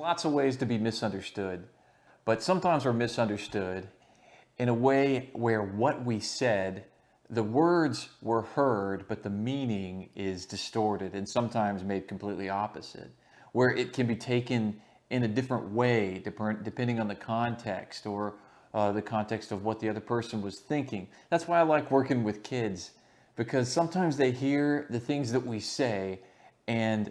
lots of ways to be misunderstood, but sometimes we're misunderstood in a way where what we said, the words were heard, but the meaning is distorted and sometimes made completely opposite, where it can be taken in a different way depending on the context or the context of what the other person was thinking. That's why I like working with kids, because sometimes they hear the things that we say and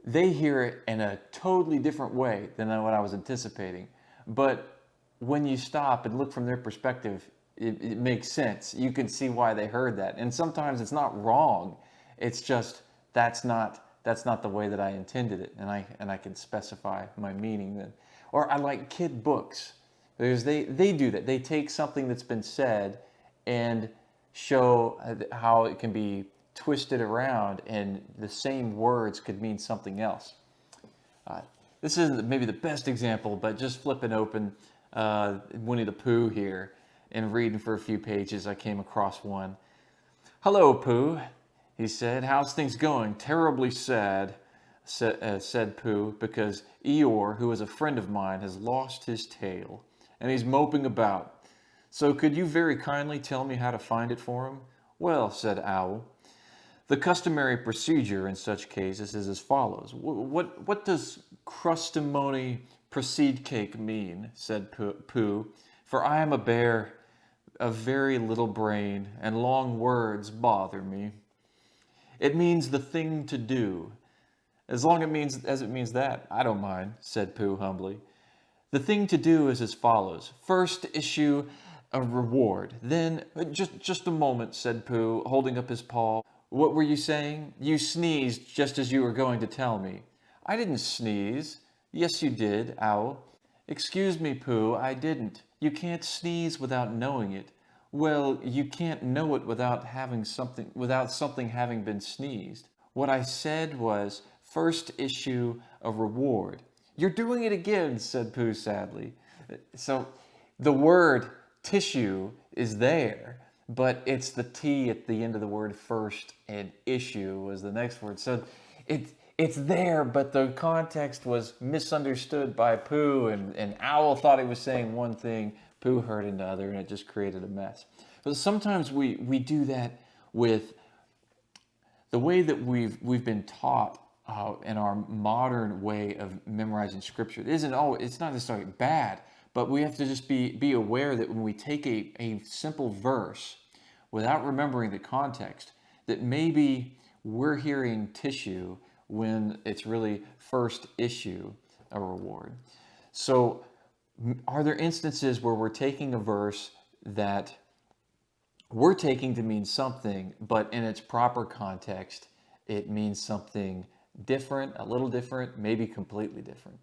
they hear it in a totally different way than what I was anticipating. But when you stop and look from their perspective, it makes sense. You can see why they heard that. And sometimes it's not wrong. It's just that's not the way that I intended it, and I can specify my meaning then. Or I like kid books because they do that. They take something that's been said and show how it can be twisted around, and the same words could mean something else. Uh, this isn't maybe the best example, but just flipping open Winnie the Pooh here and reading for a few pages, I came across one. "Hello, Pooh," he said. "How's things going?" "Terribly sad," said Pooh, "because Eeyore, who is a friend of mine, has lost his tail, and he's moping about. So could you very kindly tell me how to find it for him?" "Well," said Owl, "the customary procedure in such cases is as follows." What does crustimony proceed cake mean?" said Pooh, "for I am a bear of very little brain, and long words bother me." "It means the thing to do." "As long as it means that, I don't mind," said Pooh humbly. "The thing to do is as follows. First issue a reward. Then—" Just a moment," said Pooh, holding up his paw. "What were you saying? You sneezed just as you were going to tell me." "I didn't sneeze." "Yes, you did, Owl." "Excuse me, Pooh, I didn't. You can't sneeze without knowing it." "Well, you can't know it without something having been sneezed. What I said was, first issue a reward." "You're doing it again," said Pooh sadly. So the word tissue is there, but it's the T at the end of the word first, and issue was the next word. So it's there, but the context was misunderstood by Pooh, and Owl thought he was saying one thing, Pooh heard another, and it just created a mess. But sometimes we do that with the way that we've been taught in our modern way of memorizing scripture. It's not necessarily bad, but we have to just be aware that when we take a simple verse without remembering the context, that maybe we're hearing tissue when it's really first issue a reward. So are there instances where we're taking a verse that we're taking to mean something, but in its proper context, it means something different, a little different, maybe completely different?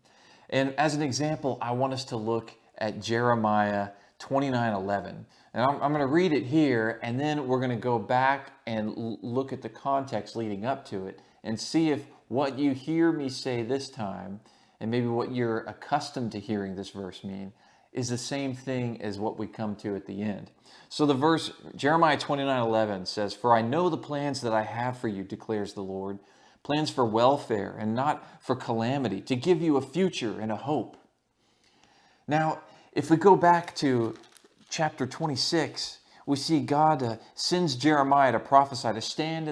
And as an example, I want us to look at Jeremiah 29:11. And I'm going to read it here, and then we're going to go back and look at the context leading up to it and see if what you hear me say this time, and maybe what you're accustomed to hearing this verse mean, is the same thing as what we come to at the end. So the verse, Jeremiah 29:11 says, "For I know the plans that I have for you, declares the Lord, plans for welfare and not for calamity, to give you a future and a hope." Now, if we go back to chapter 26, we see God sends Jeremiah to prophesy, to stand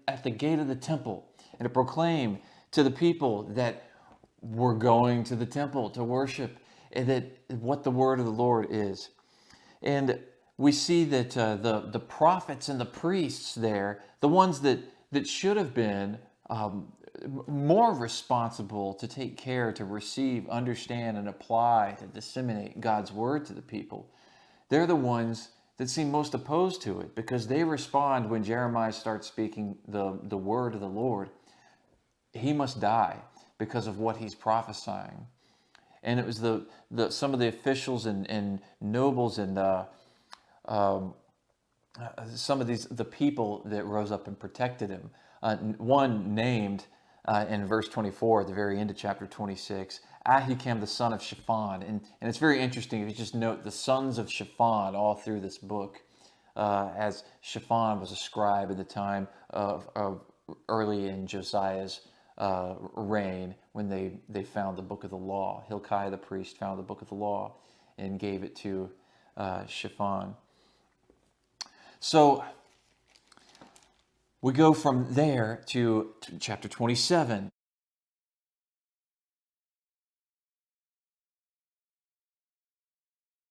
at the gate of the temple and to proclaim to the people that we're going to the temple to worship, and that what the word of the Lord is. And we see that the prophets and the priests there, the ones that should have been more responsible to take care, to receive, understand, and apply, to disseminate God's word to the people, they're the ones that seem most opposed to it, because they respond when Jeremiah starts speaking the word of the Lord. He must die because of what he's prophesying. And it was some of the officials and nobles and some of the people that rose up and protected him. One named in verse 24 at the very end of chapter 26, Ahikam the son of Shaphan. And it's very interesting if you just note the sons of Shaphan all through this book, as Shaphan was a scribe at the time of early in Josiah's reign when they found the book of the law. Hilkiah the priest found the book of the law and gave it to Shaphan. So we go from there to chapter 27.